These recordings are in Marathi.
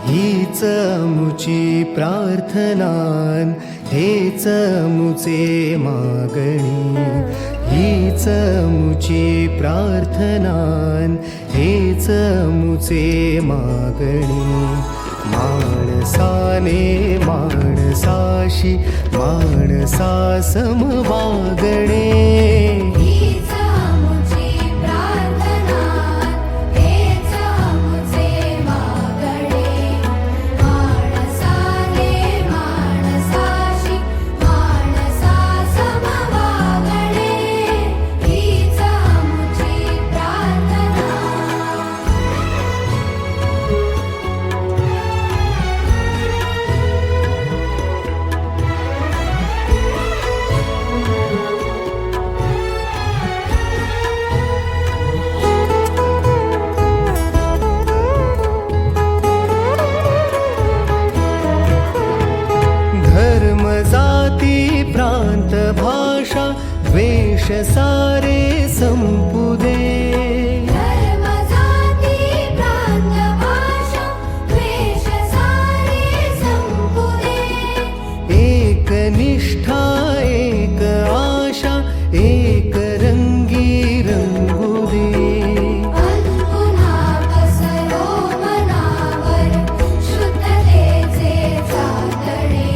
हीच मुची प्रार्थनान, हेच मुचे मागणी. हीच मुची प्रार्थनान, हेच मुचे मागणी. माणसाने माणसाशी माणसा सम वागणे. प्रांत भाषा द्वेष सारे संपू दे. धर्म जाती प्रांत भाषा द्वेष सारे संपू दे. एक निष्ठा एक आशा एक रंगी रंगू दे. पुन्हा पसरो मनावर शुद्धतेचे चांदणे.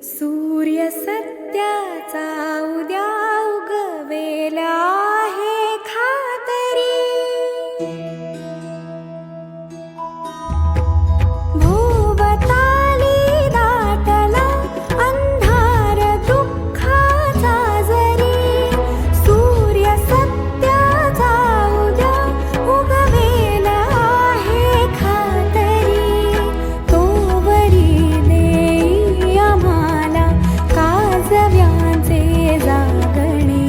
सूर्य सत्याचा उद्या उगवेला आहे खातरी. भोवताली दाटला अंधार दुःखाचा जरी. सूर्य सत्याचा उद्या उगवेला आहे खातरी. तोवरी देई आम्हाला काजव्यांचे जागणे.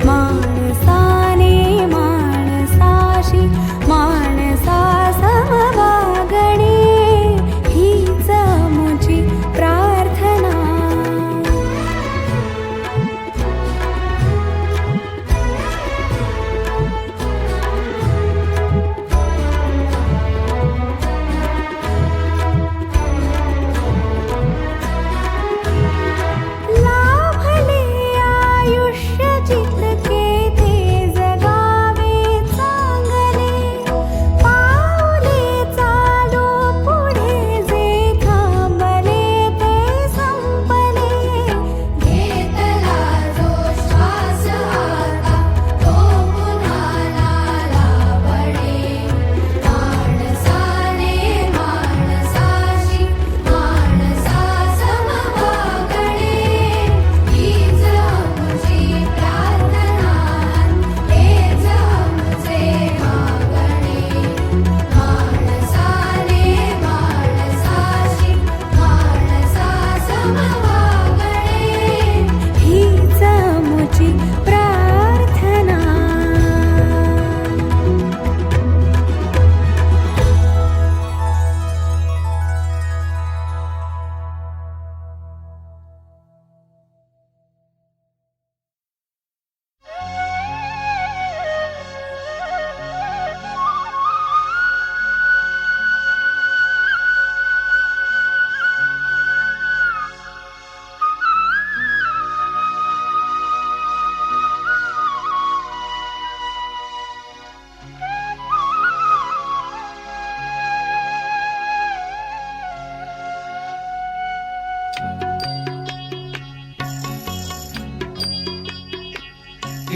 माणसाने माणसाशी माणसा समवागणे. हीच मुची प्रार्थना. लाभले आयुष्य जितके ते जगावे चांगले. पाऊले चालो पुढे जे थांबले ते संपले. घेतला जो श्वास आता तो पुन्हा लाभणे. माणसाने माणसाशी माणसा समवागणे. हीच मुची प्रार्थना, हेच मुचे मागणे. माणसाने माणसाशी माणसा समवागणे. हीच मुची प्रार्थना.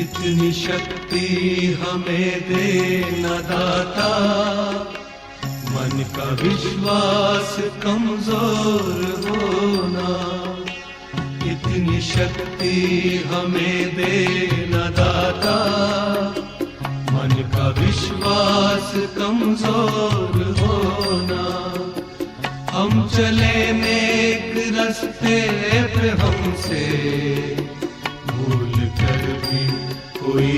इतनी शक्ति हमें दे न दाता, मन का विश्वास कमजोर होना, इतनी शक्ति हमें देना दाता। मन का विश्वास कमजोर होना, हम चले नेक रास्ते पे हमसे भूल कर भी कोई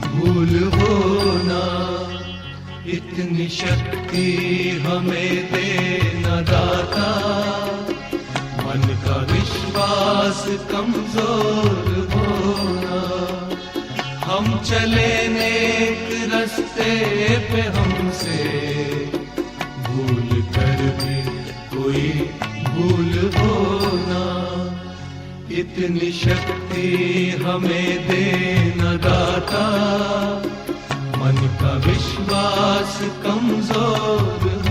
भूल होना, इतनी शक्ति हमें देना दाता। मन का विश्वास कमजोर होना, हम चले नेक रास्ते पे हमसे भूल कर भी कोई भूल होना, इतनी शक्ति हमें देना दाता। मन का विश्वास कमजोर